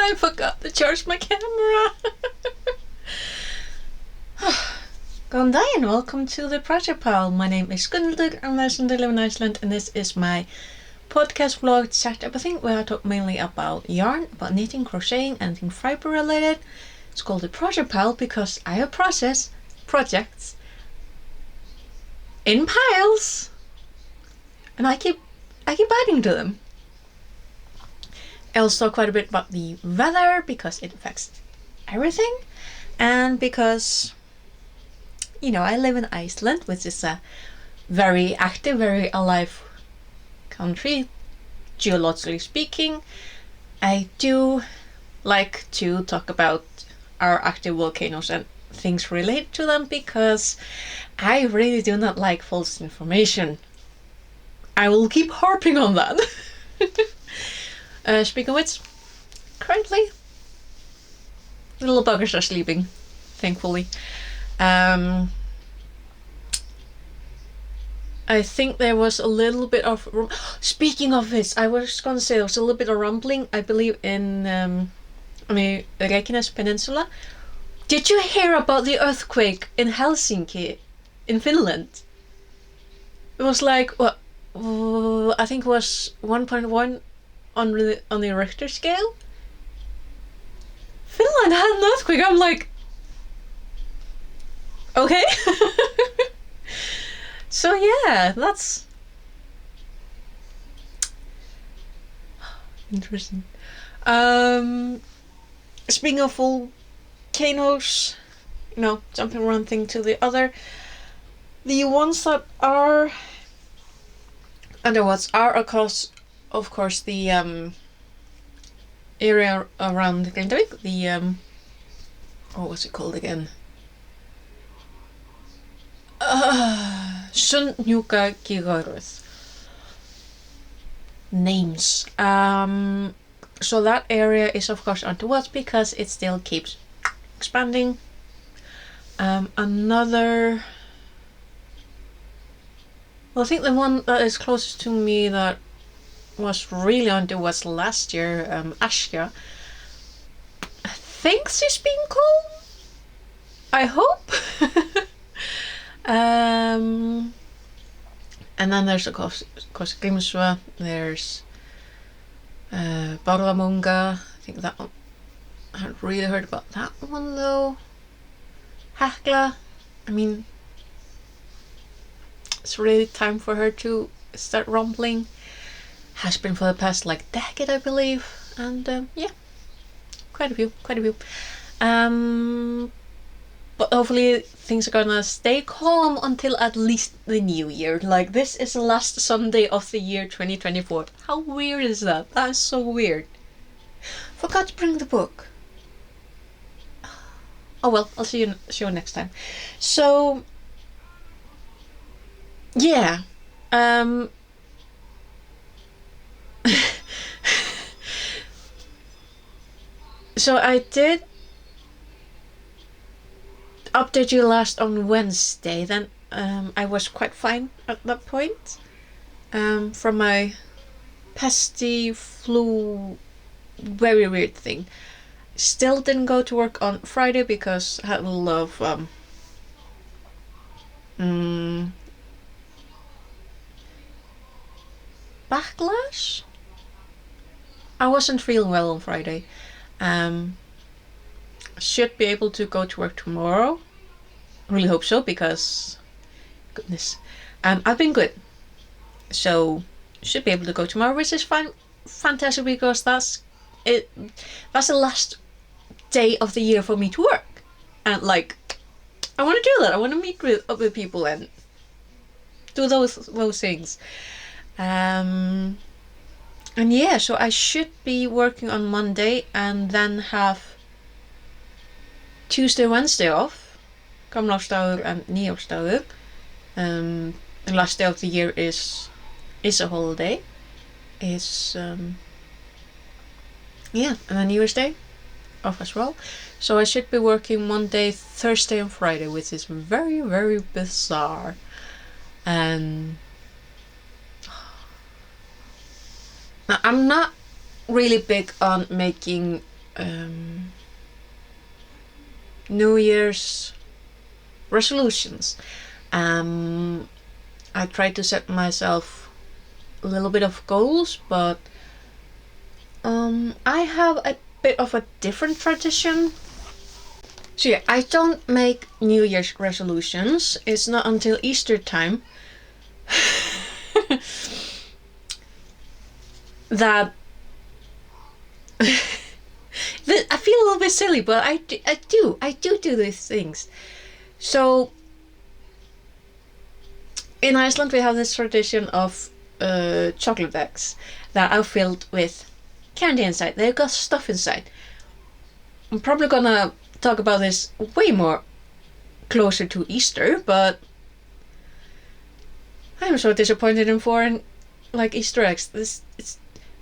I forgot to charge my camera. Gone day and welcome to the Project Pile. My name is Gunnildur, I'm licensed to live in Iceland, and this is my podcast vlog chat thing where I talk mainly about yarn, about knitting, crocheting, anything fiber related. It's called the Project Pile because I have projects in piles, and I keep adding to them. I also talk quite a bit about the weather because it affects everything, and because I live in Iceland, which is a very active, very alive country, geologically speaking. I do like to talk about our active volcanoes and things related to them because I really do not like false information. I will keep harping on that. Speaking of which, currently the little buggers are sleeping, thankfully. I think there was a little bit of... Speaking of this, I was going to say there was a little bit of rumbling, I believe, in the Reykjanes Peninsula. Did you hear about the earthquake in Helsinki, in Finland? It was like, I think it was 1.1 on the Richter scale. Finland had an earthquake. I'm like, okay. So yeah, that's interesting. Speaking of volcanoes, jumping one thing to the other, the ones that are underwater are of course the area around Grindavík, the what's it called again? Sundhnúkagígarður. Names. So that area is of course underwater because it still keeps expanding. Another... Well, I think the one that is closest to me that was really underwater last year, Askja. I think she's being called? I hope. And then there's of course Grímsvötn, there's Bárðarbunga. I think that one, I haven't really heard about that one though. Hekla, I mean, it's really time for her to start rumbling. Has been for the past decade, I believe, and yeah, quite a few. But hopefully things are gonna stay calm until at least the new year. This is the last Sunday of the year 2024. How weird is that? That is so weird. Forgot to bring the book. Oh well, I'll see you next time. So yeah, so I did update you last on Wednesday. Then I was quite fine at that point from my pesty flu, very weird thing. Still didn't go to work on Friday because I had a lot of backlash. I wasn't feeling well on Friday. Should be able to go to work tomorrow. Really hope so because goodness, I've been good, so should be able to go tomorrow, which is fantastic because that's it. That's the last day of the year for me to work, and I want to do that. I want to meet with other people and do those things. And yeah, so I should be working on Monday and then have Tuesday, Wednesday off. Gamlársdagur and Nýársdagur. The last day of the year is a holiday. Is yeah, and then New Year's Day off as well. So I should be working Monday, Thursday, and Friday, which is very, very bizarre. And now, I'm not really big on making New Year's resolutions. I try to set myself a little bit of goals, but I have a bit of a different tradition. So yeah, I don't make New Year's resolutions. It's not until Easter time that I feel a little bit silly, but I do these things. So in Iceland we have this tradition of chocolate eggs that are filled with candy inside. They've got stuff inside. I'm probably gonna talk about this way more closer to Easter, but I'm so disappointed in foreign like Easter eggs.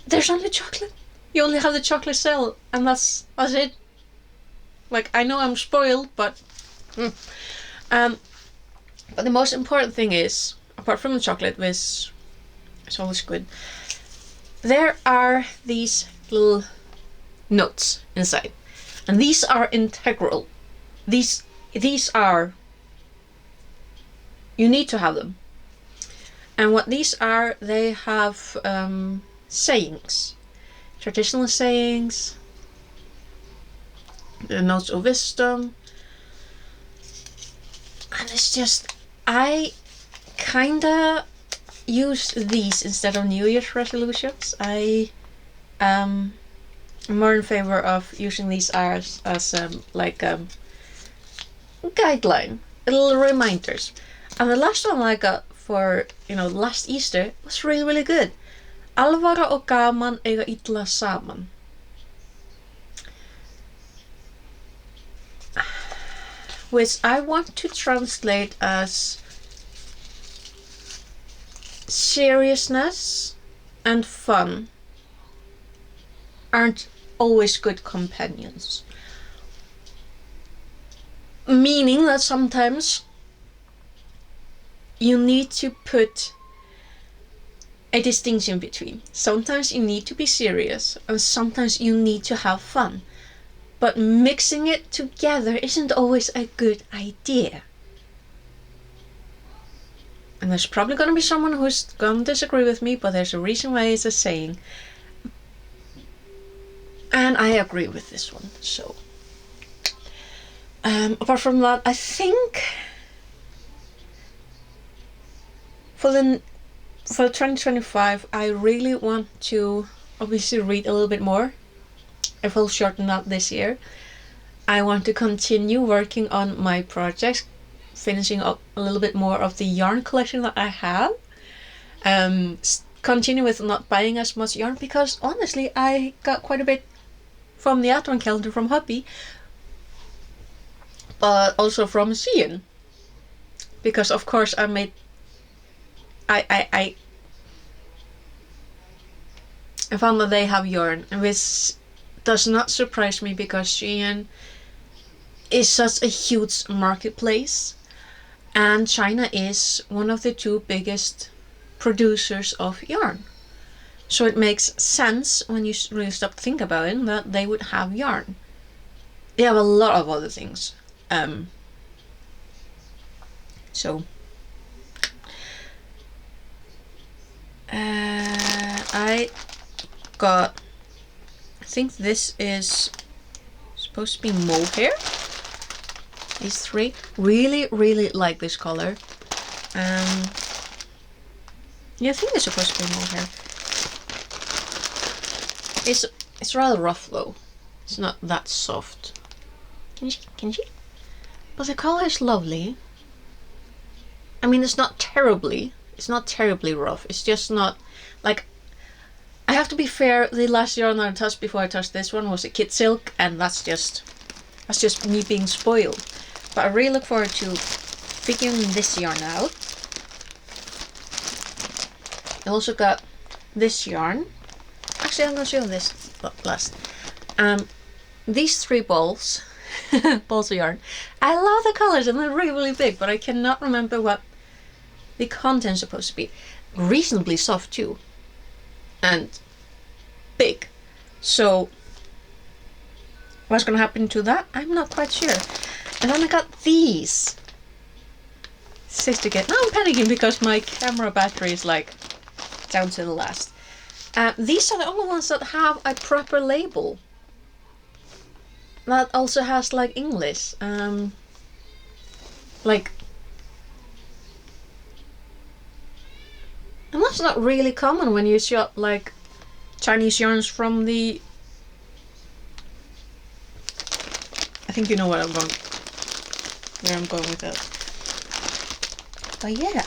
There's only chocolate. You only have the chocolate cell, and that's it. Like, I know I'm spoiled, but but the most important thing is, apart from the chocolate, which is always good, there are these little notes inside, and these are integral. These are, you need to have them. And what these are, they have sayings, traditional sayings, the notes of wisdom, and it's just, I kinda use these instead of New Year's resolutions. I am more in favor of using these as guideline, little reminders. And the last one I got for last Easter was really good. Alvara og gaman eiga illa saman. Which I want to translate as seriousness and fun aren't always good companions. Meaning that sometimes you need to put a distinction between. Sometimes you need to be serious, and sometimes you need to have fun. But mixing it together isn't always a good idea. And there's probably gonna be someone who's gonna disagree with me, but there's a reason why it's a saying. And I agree with this one, so. Apart from that, I think for 2025, I really want to obviously read a little bit more. I will shorten that this year. I want to continue working on my projects, finishing up a little bit more of the yarn collection that I have. Continue with not buying as much yarn, because honestly I got quite a bit from the Advent calendar from hubby, but also from Shein, because of course I found that they have yarn, which does not surprise me because Shein is such a huge marketplace, and China is one of the two biggest producers of yarn. So it makes sense when you really stop to think about it that they would have yarn. They have a lot of other things. I got, I think this is supposed to be mohair. These three. Really like this color. Yeah, I think they're supposed to be mohair. It's rather rough though. It's not that soft. Can you? But the color is lovely. I mean, it's not terribly rough. It's just not like, I have to be fair, the last yarn I touched before I touched this one was a kid silk, and that's just me being spoiled. But I really look forward to figuring this yarn out. I also got this yarn. Actually, I'm gonna show you this last. These three balls of yarn. I love the colors and they're really big, but I cannot remember what the content's supposed to be. Reasonably soft too, and big. So what's gonna happen to that, I'm not quite sure. And then I got these. 60 get. Now I'm panicking because my camera battery is like down to the last. These are the only ones that have a proper label. That also has like English. Like, and that's not really common when you shop like Chinese yarns from the. I think you know where I'm going with that. But yeah.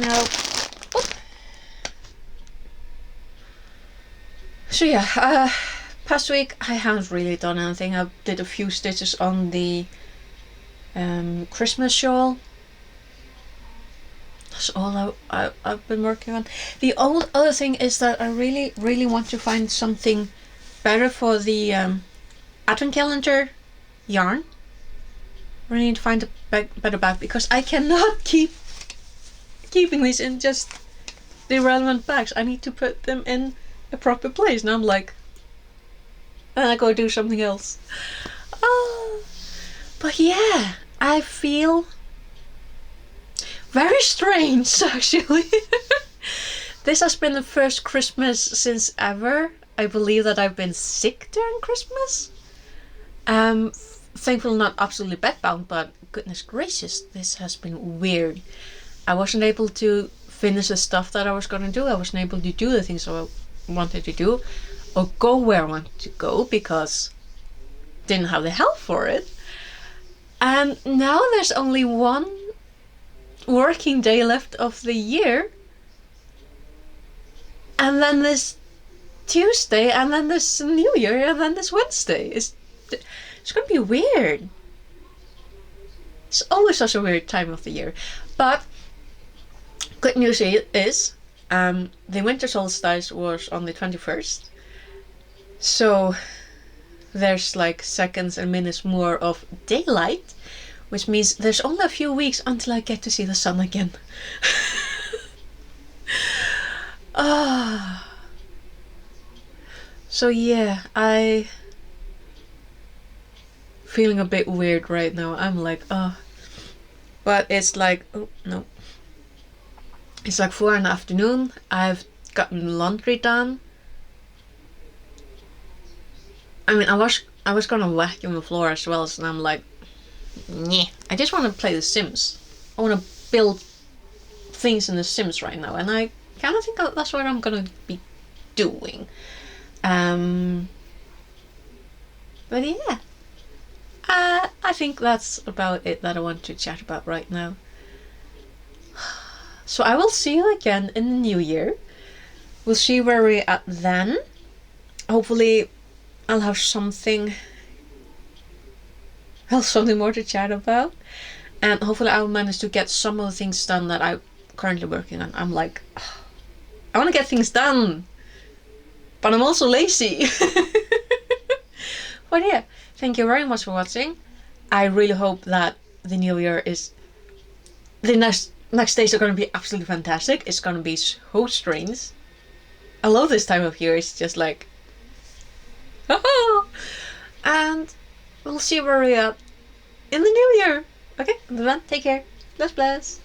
Now, so yeah, past week I haven't really done anything. I did a few stitches on the Christmas shawl. That's all I've been working on. The other thing is that I really want to find something better for the advent calendar yarn. I need to find a better bag because I cannot keeping these in just the irrelevant bags. I need to put them in a proper place. Now I'm like, and I go do something else. Oh, but yeah, I feel very strange actually. This has been the first Christmas since ever. I believe that I've been sick during Christmas. Thankfully not absolutely bedbound, but goodness gracious, this has been weird. I wasn't able to finish the stuff that I was going to do. I wasn't able to do the things I wanted to do or go where I wanted to go because I didn't have the health for it. And now there's only one working day left of the year. And then this Tuesday, and then this New Year, and then this Wednesday. It's going to be weird. It's always such a weird time of the year. But good news is the winter solstice was on the 21st. So there's like seconds and minutes more of daylight, which means there's only a few weeks until I get to see the sun again. So yeah, I feeling a bit weird right now. I'm like, but it's like, oh no, it's like 4 in the afternoon. I've gotten laundry done. I mean, I was gonna vacuum the floor as well, so I'm like, yeah, I just want to play The Sims. I want to build things in The Sims right now, and I kind of think that's what I'm gonna be doing. But yeah, I think that's about it that I want to chat about right now. So I will see you again in the new year. We'll see where we're at then. Hopefully I'll have something more to chat about. And hopefully I'll manage to get some of the things done that I'm currently working on. I'm like, I want to get things done, but I'm also lazy. But yeah, thank you very much for watching. I really hope that the new year is... The next days are going to be absolutely fantastic. It's going to be so strange. I love this time of year. It's just like... And we'll see where we're at in the new year. Okay, until then, take care. Bless, bless.